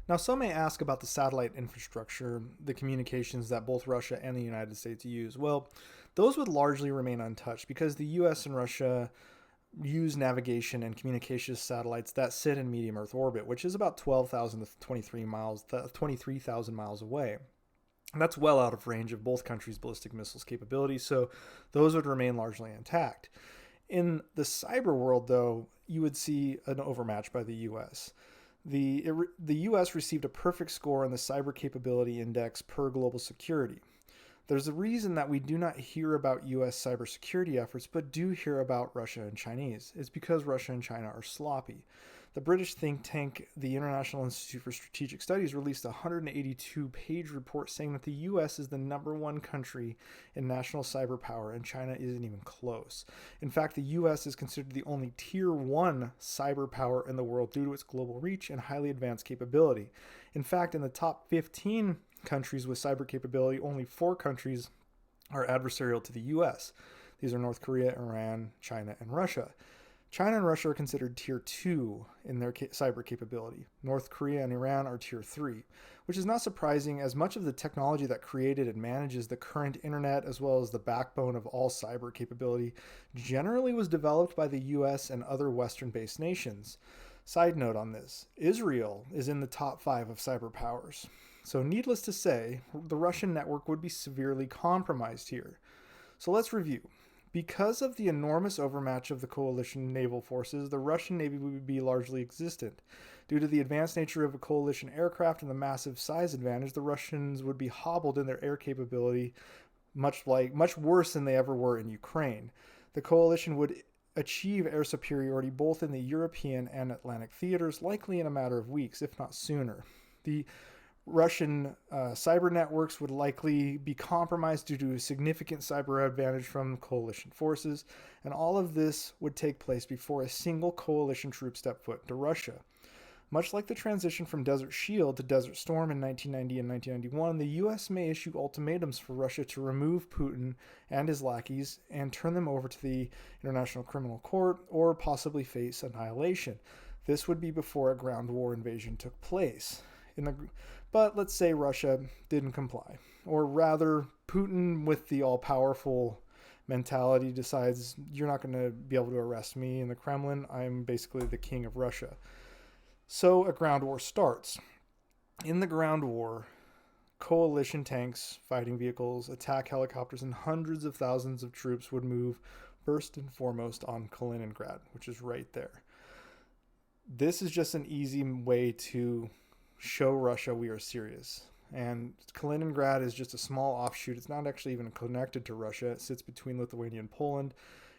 Now, some may ask about the satellite infrastructure, the communications that both Russia and the United States use. Well, those would largely remain untouched because the US and Russia use navigation and communications satellites that sit in medium Earth orbit, which is about 12,000 to 23,000 miles away. And that's well out of range of both countries' ballistic missiles capabilities, so those would remain largely intact. In the cyber world, though, you would see an overmatch by the US. The US received a perfect score on the Cyber Capability Index per Global Security. There's a reason that we do not hear about US cybersecurity efforts, but do hear about Russia and Chinese. It's because Russia and China are sloppy. The British think tank, the International Institute for Strategic Studies, released a 182-page report saying that the US is the number one country in national cyber power, and China isn't even close. In fact, the US is considered the only tier 1 cyber power in the world due to its global reach and highly advanced capability. In fact, in the top 15 countries with cyber capability, only 4 countries are adversarial to the US. These are North Korea, Iran, China, and Russia. China and Russia are considered tier 2 in their cyber capability. North Korea and Iran are tier 3, which is not surprising as much of the technology that created and manages the current internet as well as the backbone of all cyber capability generally was developed by the US and other Western-based nations. Side note on this, Israel is in the top 5 of cyber powers. So needless to say, the Russian network would be severely compromised here. So let's review. Because of the enormous overmatch of the coalition naval forces, the Russian Navy would be largely existent. Due to the advanced nature of a coalition aircraft and the massive size advantage, the Russians would be hobbled in their air capability, much worse than they ever were in Ukraine. The coalition would achieve air superiority both in the European and Atlantic theaters, likely in a matter of weeks, if not sooner. The Russian cyber networks would likely be compromised due to a significant cyber advantage from coalition forces, and all of this would take place before a single coalition troop stepped foot into Russia. Much like the transition from Desert Shield to Desert Storm in 1990 and 1991, the US may issue ultimatums for Russia to remove Putin and his lackeys and turn them over to the International Criminal Court or possibly face annihilation. This would be before a ground war invasion took place. But let's say Russia didn't comply. Or rather, Putin, with the all-powerful mentality, decides, you're not going to be able to arrest me in the Kremlin. I'm basically the king of Russia. So a ground war starts. In the ground war, coalition tanks, fighting vehicles, attack helicopters, and hundreds of thousands of troops would move first and foremost on Kaliningrad, which is right there. This is just an easy way to show Russia we are serious. And Kaliningrad is just a small offshoot. It's not actually even connected to Russia. It sits between Lithuania and Poland,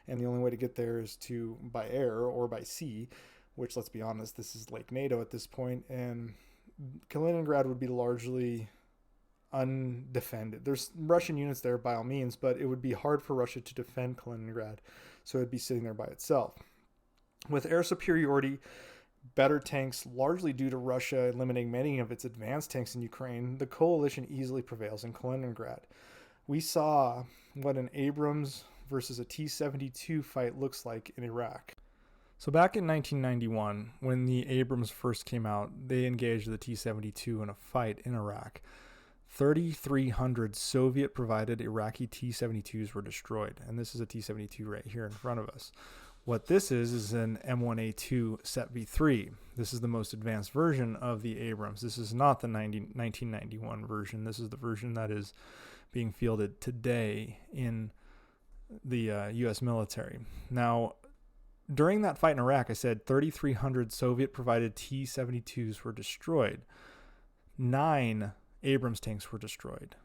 and the only way to get there is by air or by sea, which, let's be honest, this is Lake NATO at this point, and Kaliningrad would be largely undefended. There's Russian units there by all means, but it would be hard for Russia to defend Kaliningrad, so it'd be sitting there by itself. With air superiority, better tanks, largely due to Russia eliminating many of its advanced tanks in Ukraine, the coalition easily prevails in Kaliningrad. We saw what an Abrams versus a T-72 fight looks like in Iraq. So back in 1991, when the Abrams first came out, they engaged the T-72 in a fight in Iraq. 3,300 Soviet-provided Iraqi T-72s were destroyed, and this is a T-72 right here in front of us. What this is an M1A2 SETV3. This is the most advanced version of the Abrams. This is not the 1991 version. This is the version that is being fielded today in the U.S. military. Now, during that fight in Iraq, I said 3,300 Soviet-provided T-72s were destroyed. 9 Abrams tanks were destroyed.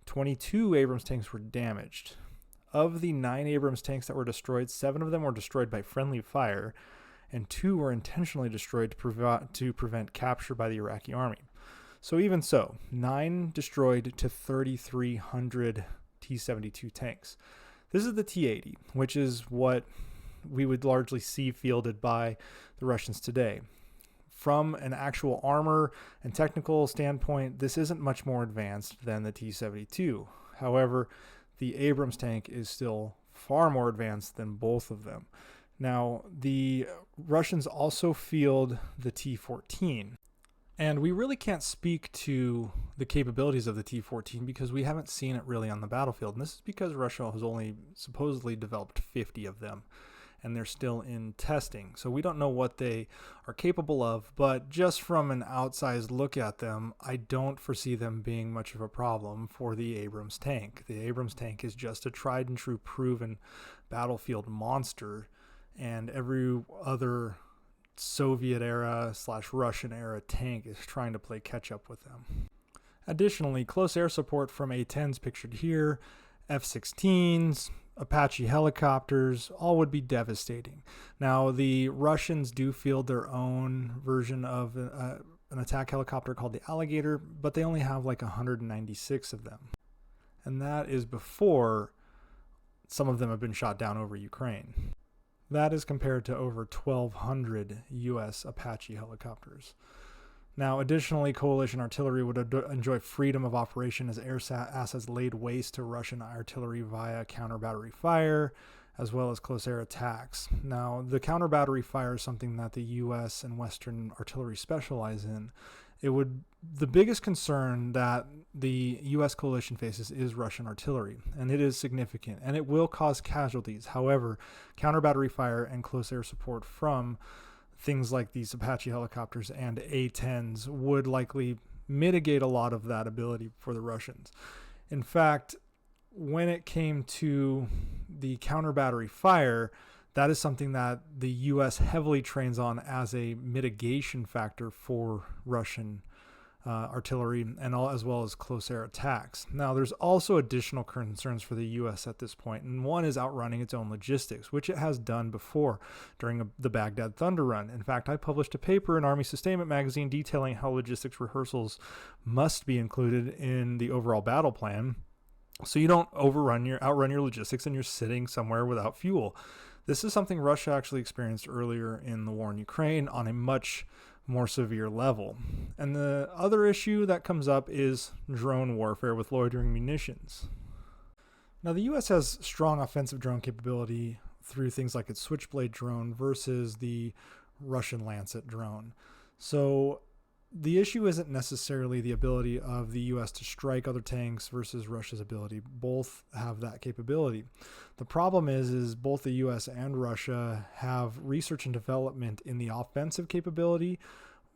22 Abrams tanks were damaged. Of the 9 Abrams tanks that were destroyed, 7 of them were destroyed by friendly fire, and 2 were intentionally destroyed to prevent capture by the Iraqi army. So even so, 9 destroyed to 3,300 T-72 tanks. This is the T-80, which is what we would largely see fielded by the Russians today. From an actual armor and technical standpoint, this isn't much more advanced than the T-72. However, the Abrams tank is still far more advanced than both of them. Now, the Russians also field the T-14. And we really can't speak to the capabilities of the T-14 because we haven't seen it really on the battlefield. And this is because Russia has only supposedly developed 50 of them, and they're still in testing. So we don't know what they are capable of, but just from an outsized look at them, I don't foresee them being much of a problem for the Abrams tank. The Abrams tank is just a tried and true proven battlefield monster, and every other Soviet era / Russian era tank is trying to play catch up with them. Additionally, close air support from A-10s pictured here, F-16s, Apache helicopters, all would be devastating. Now, the Russians do field their own version of an attack helicopter called the Alligator, but they only have like 196 of them. And that is before some of them have been shot down over Ukraine. That is compared to over 1,200 U.S. Apache helicopters. Now, additionally, coalition artillery would enjoy freedom of operation as air assets laid waste to Russian artillery via counter-battery fire, as well as close air attacks. Now, the counter-battery fire is something that the U.S. and Western artillery specialize in. The biggest concern that the U.S. coalition faces is Russian artillery, and it is significant, and it will cause casualties. However, counter-battery fire and close air support from things like these Apache helicopters and A-10s would likely mitigate a lot of that ability for the Russians. In fact, when it came to the counter-battery fire, that is something that the U.S. heavily trains on as a mitigation factor for Russian artillery and as well as close air attacks. Now, there's also additional concerns for the U.S. at this point, and one is outrunning its own logistics, which it has done before during the Baghdad Thunder Run. In fact, I published a paper in Army Sustainment magazine detailing how logistics rehearsals must be included in the overall battle plan, so you don't outrun your logistics and you're sitting somewhere without fuel. This is something Russia actually experienced earlier in the war in Ukraine on a much more severe level. And the other issue that comes up is drone warfare with loitering munitions. Now, the U.S. has strong offensive drone capability through things like its Switchblade drone versus the Russian Lancet drone. So the issue isn't necessarily the ability of the U.S. to strike other tanks versus Russia's ability. Both have that capability. The problem is both the U.S. and Russia have research and development in the offensive capability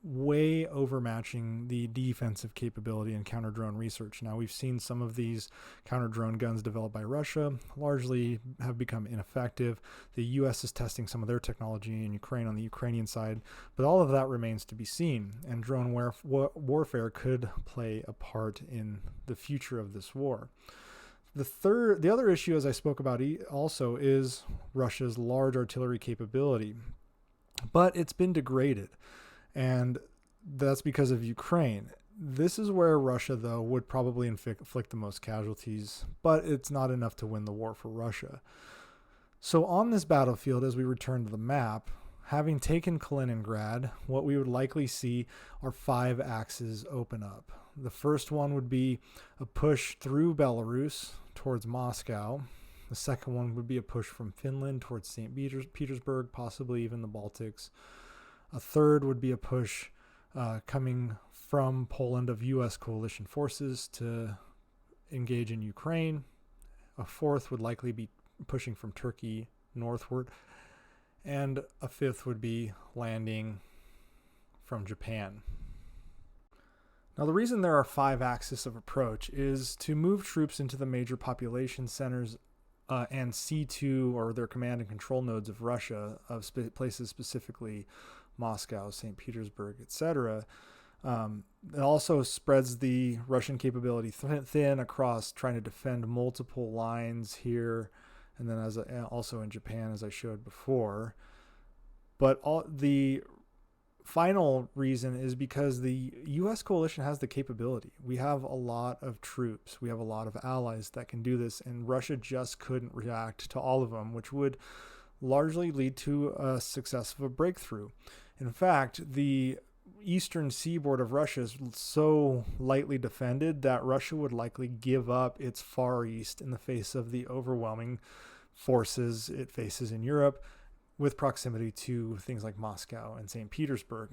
way overmatching the defensive capability in counter-drone research. Now, we've seen some of these counter-drone guns developed by Russia largely have become ineffective. The U.S. is testing some of their technology in Ukraine on the Ukrainian side, but all of that remains to be seen, and drone warfare could play a part in the future of this war. The other issue, as I spoke about also, is Russia's large artillery capability, but it's been degraded. And that's because of Ukraine. This is where Russia, though, would probably inflict the most casualties, but it's not enough to win the war for Russia. So on this battlefield, as we return to the map, having taken Kaliningrad, what we would likely see are 5 axes open up. The first one would be a push through Belarus towards Moscow. The second one would be a push from Finland towards St. Petersburg, possibly even the Baltics. A third would be a push coming from Poland of U.S. coalition forces to engage in Ukraine. A fourth would likely be pushing from Turkey northward. And a fifth would be landing from Japan. Now, the reason there are 5 axes of approach is to move troops into the major population centers and C2 or their command and control nodes of Russia, of places specifically Moscow, St. Petersburg, etc. It also spreads the Russian capability thin across trying to defend multiple lines here, and then also in Japan, as I showed before. But the final reason is because the U.S. coalition has the capability. We have a lot of troops. We have a lot of allies that can do this, and Russia just couldn't react to all of them, which would largely lead to a success of a breakthrough. In fact, the eastern seaboard of Russia is so lightly defended that Russia would likely give up its Far East in the face of the overwhelming forces it faces in Europe with proximity to things like Moscow and St. Petersburg.